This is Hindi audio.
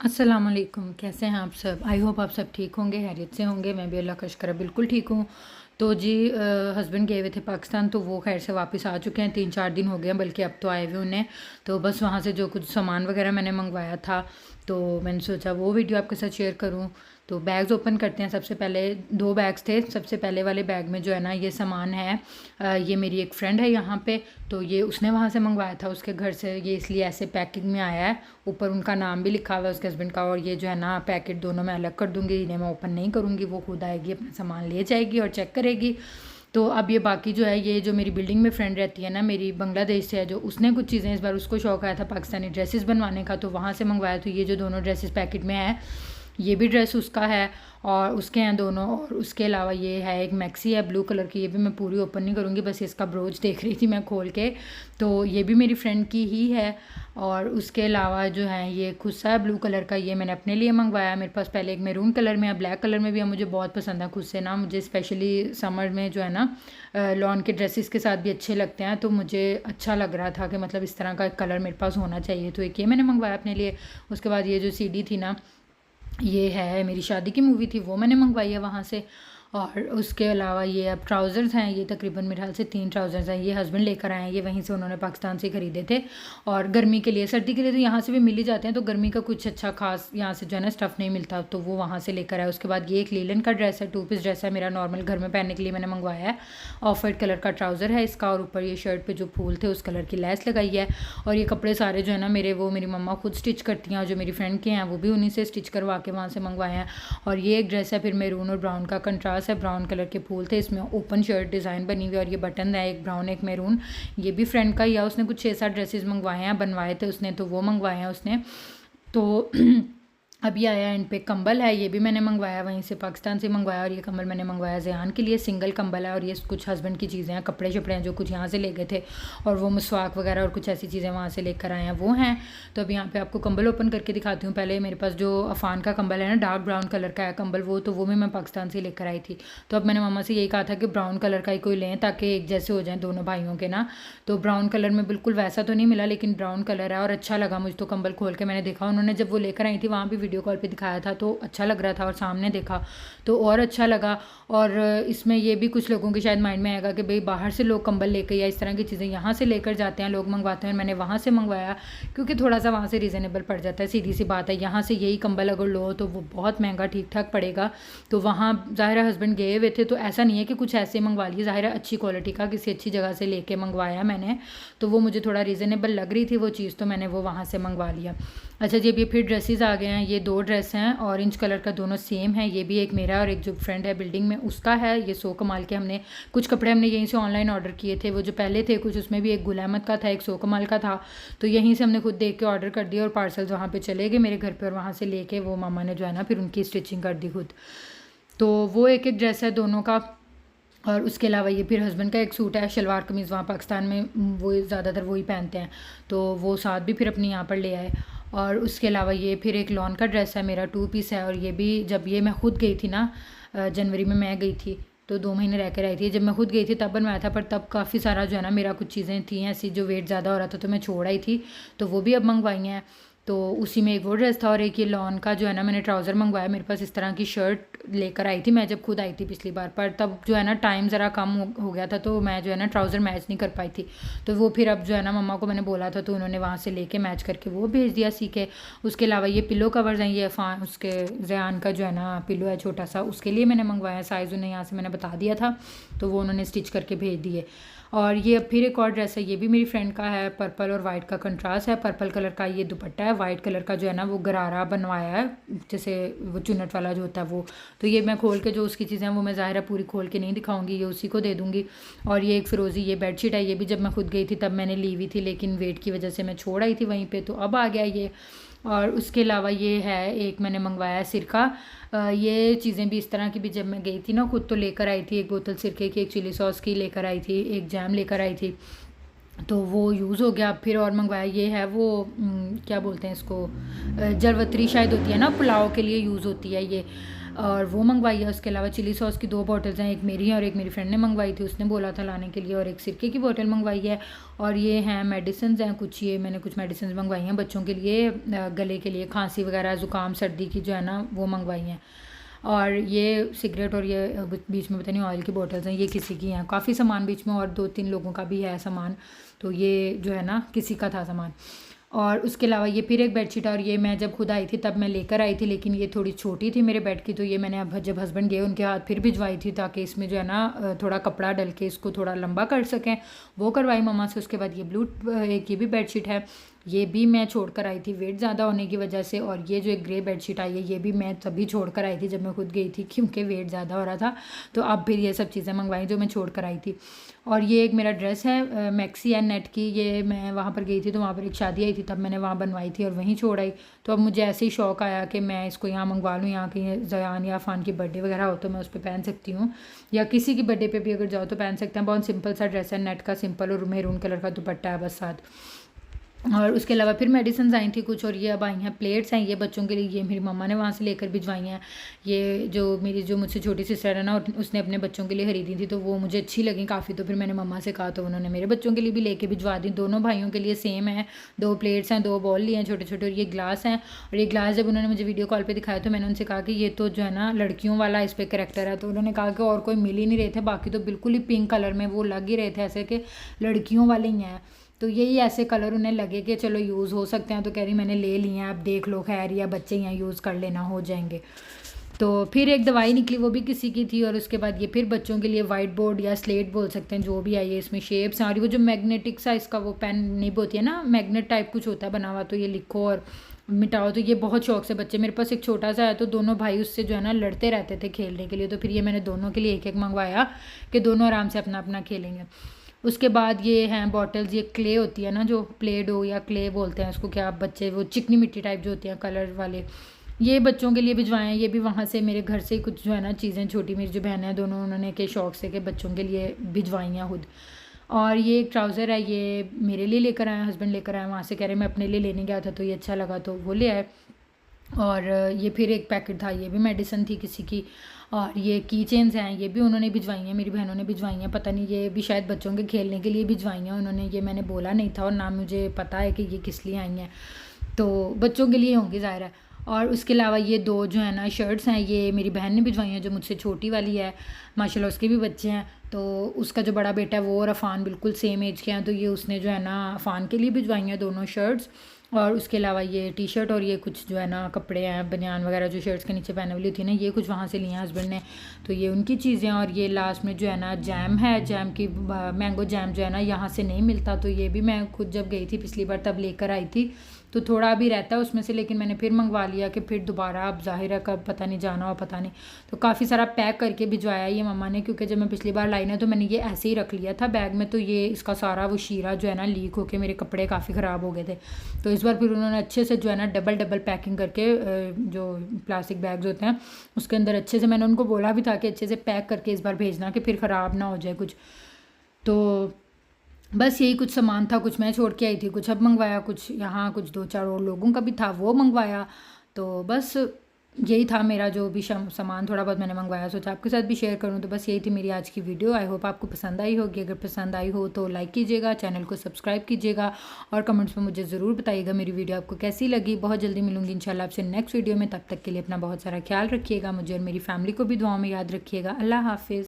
अस्सलाम वालेकुम, कैसे हैं आप सब? आई होप आप सब ठीक होंगे, खैरियत से होंगे। मैं भी अल्लाह का शुक्र है बिल्कुल ठीक हूँ। तो जी हस्बैंड गए हुए थे पाकिस्तान, तो वो खैर से वापस आ चुके हैं। 3-4 दिन हो गए हैं, बल्कि अब तो आए हुए उन्हें। तो बस वहाँ से जो कुछ सामान वगैरह मैंने मंगवाया था, तो मैंने सोचा वो वीडियो आपके साथ शेयर करूँ। तो बैग्स ओपन करते हैं। सबसे पहले 2 बैग्स थे। सबसे पहले वाले बैग में जो है ना ये सामान है। ये मेरी एक फ्रेंड है यहाँ पे, तो ये उसने वहाँ से मंगवाया था उसके घर से। ये इसलिए ऐसे पैकिंग में आया है, ऊपर उनका नाम भी लिखा हुआ है उसके हस्बैंड का। और ये जो है ना पैकेट दोनों मैं अलग कर दूँगी, इन्हें मैं ओपन नहीं करूँगी। वो खुद आएगी, अपना सामान ले जाएगी और चेक करेगी। तो अब ये बाकी जो है, ये जो मेरी बिल्डिंग में फ्रेंड रहती है ना, मेरी बांग्लादेश से है जो, उसने कुछ चीज़ें इस बार उसको शौक आया था पाकिस्तानी ड्रेसेस बनवाने का, तो वहाँ से मंगवाया। तो ये जो दोनों ड्रेसेस पैकेट में है, ये भी ड्रेस उसका है और उसके हैं दोनों। और उसके अलावा ये है एक मैक्सी है ब्लू कलर की, ये भी मैं पूरी ओपन नहीं करूँगी, बस इसका ब्रोच देख रही थी मैं खोल के। तो ये भी मेरी फ्रेंड की ही है। और उसके अलावा जो है ये खुस्सा है ब्लू कलर का, ये मैंने अपने लिए मंगवाया। मेरे पास पहले एक मैरून कलर में है, ब्लैक कलर में भी है, मुझे बहुत पसंद है खुस्से ना। मुझे स्पेशली समर में जो है ना लॉन के ड्रेसेस के साथ भी अच्छे लगते हैं, तो मुझे अच्छा लग रहा था कि मतलब इस तरह का कलर मेरे पास होना चाहिए। तो एक ये मैंने मंगवाया अपने लिए। उसके बाद ये जो सीडी थी ना, ये है मेरी शादी की मूवी थी, वो मैंने मंगवाई है वहाँ से। और उसके अलावा ये अब ट्राउज़र्स हैं, ये तकरीबन मेरे ख्याल से 3 ट्राउज़र्स हैं, ये हस्बैंड लेकर आए हैं। ये वहीं से उन्होंने पाकिस्तान से ख़रीदे थे। और गर्मी के लिए, सर्दी के लिए तो यहाँ से भी मिल ही जाते हैं, तो गर्मी का कुछ अच्छा खास यहाँ से जो है ना स्टफ़ नहीं मिलता, तो वो वहाँ से लेकर आए। उसके बाद ये एक लीलन का ड्रेस है, 2 पीस ड्रेस है, मेरा नॉर्मल घर में पहनने के लिए मैंने मंगवाया है। ऑफ वाइट कलर का ट्राउज़र है इसका, और ऊपर ये शर्ट पर जो फूल थे उस कलर की लेस लगाई है। और ये कपड़े सारे जो है ना मेरे, वो मेरी मम्मा खुद स्टिच करती हैं, और जो मेरी फ्रेंड के हैं वो भी उन्हीं से स्टिच करवा के वहाँ से मंगवाए हैं। और ये एक ड्रेस है फिर मैरून और ब्राउन का कंट्रास्ट है, ब्राउन कलर के फूल थे इसमें, ओपन शर्ट डिज़ाइन बनी हुई, और ये बटन है, एक ब्राउन एक मैरून। ये भी फ्रेंड का ही है, उसने कुछ 6-7 ड्रेसेस मंगवाए हैं, बनवाए थे उसने, तो वो मंगवाए हैं उसने। तो अभी आया एंड पे कंबल है, ये भी मैंने मंगवाया वहीं से, पाकिस्तान से मंगवाया। और ये कंबल मैंने मंगवाया ज़यान के लिए, सिंगल कंबल है। और ये कुछ हस्बैंड की चीज़ें हैं, कपड़े शपड़े हैं जो कुछ यहाँ से ले गए थे, और वो मसवाक वगैरह और कुछ ऐसी चीज़ें वहाँ से लेकर आए हैं, वो हैं। तो अब यहाँ पे आपको कंबल ओपन करके दिखाती हूँ। पहले मेरे पास जो अफान का कंबल है ना, डार्क ब्राउन कलर का है कंबल, वो भी मैं पाकिस्तान से लेकर आई थी। तो अब मैंने मम्मा से यही कहा था कि ब्राउन कलर का ही कोई लें, ताकि एक जैसे हो जाएँ दोनों भाइयों के ना। तो ब्राउन कलर में बिल्कुल वैसा तो नहीं मिला, लेकिन ब्राउन कलर है और अच्छा लगा मुझे। तो कंबल खोल के मैंने देखा, उन्होंने जब वो लेकर आई थी वहाँ भी वीडियो कॉल पे दिखाया था, तो अच्छा लग रहा था, और सामने देखा तो और अच्छा लगा। और इसमें ये भी कुछ लोगों के शायद माइंड में आएगा कि भाई बाहर से लोग कंबल लेकर या इस तरह की चीज़ें यहाँ से लेकर जाते हैं, लोग मंगवाते हैं। मैंने वहाँ से मंगवाया क्योंकि थोड़ा सा वहाँ से रीज़नेबल पड़ जाता है, सीधी सी बात है। यहाँ से यही कंबल अगर लो तो वो बहुत महंगा ठीक ठाक पड़ेगा। तो वहाँ ज़ाहिर हस्बैंड गए हुए थे, तो ऐसा नहीं है कि कुछ ऐसे मंगवा लिए, ज़ाहिर अच्छी क्वालिटी का किसी अच्छी जगह से लेके मंगवाया मैंने, तो वो मुझे थोड़ा रीज़नेबल लग रही थी वो चीज़, तो मैंने वो वहाँ से मंगवा लिया। अच्छा जी, अब ये फिर ड्रेसेस आ गए हैं। ये 2 ड्रेस हैं, ऑरेंज कलर का, दोनों सेम है। ये भी एक मेरा और एक जो फ्रेंड है बिल्डिंग में उसका है। ये 100 कमाल के, हमने कुछ कपड़े हमने यहीं से ऑनलाइन ऑर्डर किए थे, वो जो पहले थे कुछ, उसमें भी एक गुल अहमद का था, एक 100 कमाल का था। तो यहीं से हमने खुद देख के ऑर्डर कर दिया, और पार्सल्स वहाँ पे चले गए मेरे घर पे, और वहाँ से लेके वो मामा ने जो है ना फिर उनकी स्टिचिंग कर दी खुद। तो वो एक एक ड्रेस है दोनों का। और उसके अलावा ये फिर हस्बैंड का एक सूट है, शलवार कमीज़, वहाँ पाकिस्तान में वो ज़्यादातर वही पहनते हैं, तो वो साथ भी फिर अपने यहाँ पर ले आए। और उसके अलावा ये फिर एक लॉन का ड्रेस है मेरा, 2 पीस है। और ये भी जब ये मैं खुद गई थी ना, जनवरी में मैं गई थी, तो 2 महीने रह कर आई थी। जब मैं खुद गई थी तब बनवाया था, पर तब काफ़ी सारा जो है ना मेरा कुछ चीज़ें थी ऐसी जो वेट ज़्यादा हो रहा था, तो मैं छोड़ आई थी, तो वो भी अब मंगवाई हैं। तो उसी में एक वो ड्रेस था, और एक ये लॉन का जो है ना मैंने ट्राउज़र मंगवाया। मेरे पास इस तरह की शर्ट लेकर आई थी मैं जब खुद आई थी पिछली बार, पर तब जो है ना टाइम ज़रा कम हो गया था, तो मैं जो है ना ट्राउज़र मैच नहीं कर पाई थी। तो वो फिर अब जो है ना मम्मा को मैंने बोला था, तो उन्होंने वहाँ से लेके मैच करके वो भेज दिया सी के। उसके अलावा ये पिलो कवर्स हैं, ये अफान उसके ज़यान का जो है ना पिलो है छोटा सा, उसके लिए मैंने मंगवाया। साइज़ उन्हें यहाँ से मैंने बता दिया था, तो वो उन्होंने स्टिच करके भेज दिए। और ये फिर एक और ड्रेस है, ये भी मेरी फ्रेंड का है, पर्पल और वाइट का कंट्रास्ट है। पर्पल कलर का ये दुपट्टा है, वाइट कलर का जो है ना वो गरारा बनवाया है, जैसे वो चुन्नट वाला जो होता है वो। तो ये मैं खोल के जो उसकी चीज़ें हैं वो मैं ज़ाहिर है पूरी खोल के नहीं दिखाऊंगी, ये उसी को दे दूँगी। और ये एक फ़िरोज़ी ये बेडशीट है, ये भी जब मैं खुद गई थी तब मैंने ली हुई थी, लेकिन वेट की वजह से मैं छोड़ आई थी वहीं पर, तो अब आ गया ये। और उसके अलावा ये है एक मैंने मंगवाया सिरका। ये चीज़ें भी इस तरह की भी जब मैं गई थी ना खुद, तो लेकर आई थी। एक बोतल सिरके की, एक चिली सॉस की लेकर आई थी, एक जैम लेकर आई थी, तो वो यूज़ हो गया। फिर और मंगवाया, ये है वो क्या बोलते हैं इसको, जरवतरी शायद होती है ना, पुलाव के लिए यूज़ होती है ये। और वो मंगवाई है। उसके अलावा चिली सॉस की 2 बॉटल्स हैं, एक मेरी है और एक मेरी फ्रेंड ने मंगवाई थी, उसने बोला था लाने के लिए, और एक सिरके की बोतल मंगवाई है। और ये हैं मेडिसिन्स हैं कुछ, ये मैंने कुछ मेडिसिन मंगवाई हैं बच्चों के लिए, गले के लिए, खांसी वगैरह, ज़ुकाम, सर्दी की जो है ना वो मंगवाई हैं। और ये सिगरेट और ये बीच में पता नहीं ऑयल की बोतल्स हैं, ये किसी की हैं। काफ़ी सामान बीच में और 2-3 लोगों का भी है सामान, तो ये जो है ना किसी का था सामान। और उसके अलावा ये फिर एक बेडशीट है, और ये मैं जब खुद आई थी तब मैं लेकर आई थी, लेकिन ये थोड़ी छोटी थी मेरे बेड की, तो ये मैंने अब जब हस्बैंड गए उनके हाथ फिर भिजवाई थी, ताकि इसमें जो है ना थोड़ा कपड़ा डल के इसको थोड़ा लंबा कर सकें, वो करवाई मम्मा से। उसके बाद ये ब्लू एक ये भी बेडशीट है, ये भी मैं छोड़ कर आई थी वेट ज़्यादा होने की वजह से। और ये जो एक ग्रे बेडशीट आई है ये भी मैं तभी छोड़ कर आई थी जब मैं खुद गई थी, क्योंकि वेट ज़्यादा हो रहा था, तो अब फिर ये सब चीज़ें मंगवाई जो मैं छोड़ कर आई थी। और ये एक मेरा ड्रेस है मैक्सी एंड नेट की, ये मैं वहाँ पर गई थी तो वहाँ पर एक शादी आई थी तब मैंने वहाँ बनवाई थी और वहीं छोड़ आई। तो अब मुझे ऐसे ही शौक़ आया कि मैं इसको यहाँ मंगवा लूँ, यहाँ कहीं ज़यान या फ़ान की बर्थडे वगैरह हो तो मैं उस पर पहन सकती हूँ, या किसी की बर्थडे पे भी अगर जाओ तो पहन सकते हैं। बहुत सिंपल सा ड्रेस है, नेट का सिंपल, और मेरून कलर का दुपट्टा है बस साथ। और उसके अलावा फिर मेडिसिन आई थी कुछ, और ये अब आई हैं प्लेट्स हैं ये बच्चों के लिए, ये मेरी मम्मा ने वहाँ से लेकर भिजवाई हैं। ये जो मेरी जो मुझसे छोटी सिस्टर है ना, उसने अपने बच्चों के लिए खरीदी थी, तो वो मुझे अच्छी लगी काफ़ी, तो फिर मैंने मम्मा से कहा तो उन्होंने मेरे बच्चों के लिए भी लेके भिजवा दी। दोनों भाइयों के लिए सेम है, 2 प्लेट्स हैं, 2 बॉल लिए हैं छोटे छोटे, और ये ग्लास हैं। और ये ग्लास जब उन्होंने मुझे वीडियो कॉल पर दिखाया तो मैंने उनसे कहा कि ये तो जो है ना लड़कियों वाला इस पर करेक्टर है, तो उन्होंने कहा कि और कोई मिल ही नहीं रहे थे, बाकी तो बिल्कुल ही पिंक कलर में वो लग ही रहे थे ऐसे कि लड़कियों वाले ही हैं। तो यही ऐसे कलर उन्हें लगे कि चलो यूज़ हो सकते हैं, तो कह रही मैंने ले लिए हैं, अब देख लो, खैर या बच्चे यहाँ यूज़ कर लेना, हो जाएंगे। तो फिर एक दवाई निकली, वो भी किसी की थी। और उसके बाद ये फिर बच्चों के लिए वाइट बोर्ड या स्लेट बोल सकते हैं, जो भी आई है, इसमें शेप्स हैं, और वो जो मैग्नेटिक सा इसका वो पेन निब होती है ना, मैग्नेट टाइप कुछ होता है बना हुआ, तो ये लिखो और मिटाओ, तो ये बहुत शौक से बच्चे, मेरे पास एक छोटा सा है तो दोनों भाई उससे जो है ना लड़ते रहते थे खेलने के लिए, तो फिर ये मैंने दोनों के लिए एक एक मंगवाया कि दोनों आराम से अपना अपना खेलेंगे। उसके बाद ये हैं बॉटल्स, ये क्ले होती है ना, जो प्ले डो या क्ले बोलते हैं उसको, क्या आप बच्चे वो चिकनी मिट्टी टाइप जो होती हैं कलर वाले, ये बच्चों के लिए भिजवाएं। ये भी वहाँ से मेरे घर से कुछ जो है ना चीज़ें, छोटी मेरी जो बहन है दोनों, उन्होंने के शौक़ से के बच्चों के लिए भिजवाई हैं खुद। और ये एक ट्राउज़र है, ये मेरे लिए लेकर आए, हस्बैंड लेकर आए वहाँ से, कह रहे मैं अपने लिए लेने गया था तो ये अच्छा लगा तो वो ले आए। और ये फिर एक पैकेट था, ये भी मेडिसिन थी किसी की। और ये की चेन्स हैं, ये भी उन्होंने भिजवाई हैं, मेरी बहनों ने भिजवाई हैं, पता नहीं ये भी शायद बच्चों के खेलने के लिए भिजवाई हैं उन्होंने, ये मैंने बोला नहीं था और ना मुझे पता है कि ये किस लिए आई हैं, तो बच्चों के लिए होंगी ज़ाहिर है। और उसके अलावा ये 2 जो है ना शर्ट्स हैं, ये मेरी बहन ने भिजवाई हैं, जो मुझसे छोटी वाली है, माशाल्लाह उसके भी बच्चे हैं, तो उसका जो बड़ा बेटा है वो और अफ़ान बिल्कुल सेम एज के हैं, तो ये उसने जो है ना अफ़ान के लिए भिजवाई हैं दोनों शर्ट्स। और उसके अलावा ये टी शर्ट और ये कुछ जो है ना कपड़े हैं, बनियान वगैरह जो शर्ट्स के नीचे पहने वाली थी ना, ये कुछ वहाँ से लिए हैं हस्बैंड ने, तो ये उनकी चीज़ें। और ये लास्ट में जो है ना जैम है, जैम की मैंगो जैम जो है ना यहाँ से नहीं मिलता, तो ये भी मैं खुद जब गई थी पिछली बार तब लेकर आई थी, तो थोड़ा भी रहता है उसमें से, लेकिन मैंने फिर मंगवा लिया कि फिर दोबारा अब ज़ाहिर है कब पता नहीं जाना हो, पता नहीं, तो काफ़ी सारा पैक करके भिजवाया ये मम्मा ने, क्योंकि जब मैं पिछली बार लाई ना तो मैंने ये ऐसे ही रख लिया था बैग में, तो ये इसका सारा वो शीरा जो है ना लीक होके मेरे कपड़े काफ़ी ख़राब हो गए थे, तो इस बार फिर उन्होंने अच्छे से जो है ना डबल पैकिंग करके, जो प्लास्टिक बैग्स होते हैं उसके अंदर अच्छे से, मैंने उनको बोला भी था कि अच्छे से पैक करके इस बार भेजना कि फिर ख़राब ना हो जाए कुछ। तो बस यही कुछ सामान था, कुछ मैं छोड़ के आई थी, कुछ अब मंगवाया, कुछ यहाँ कुछ 2-4 और लोगों का भी था वो मंगवाया, तो बस यही था मेरा जो भी सामान थोड़ा बहुत मैंने मंगवाया, सोचा आपके साथ भी शेयर करूँ। तो बस यही थी मेरी आज की वीडियो, आई होप आपको पसंद आई होगी। अगर पसंद आई हो तो लाइक कीजिएगा, चैनल को सब्सक्राइब कीजिएगा, और कमेंट्स में मुझे ज़रूर बताइएगा मेरी वीडियो आपको कैसी लगी। बहुत जल्दी मिलूंगी इंशाल्लाह आपसे नेक्स्ट वीडियो में, तब तक के लिए अपना बहुत सारा ख्याल रखिएगा, मुझे और मेरी फैमिली को भी दुआओं में याद रखिएगा। अल्लाह हाफिज़।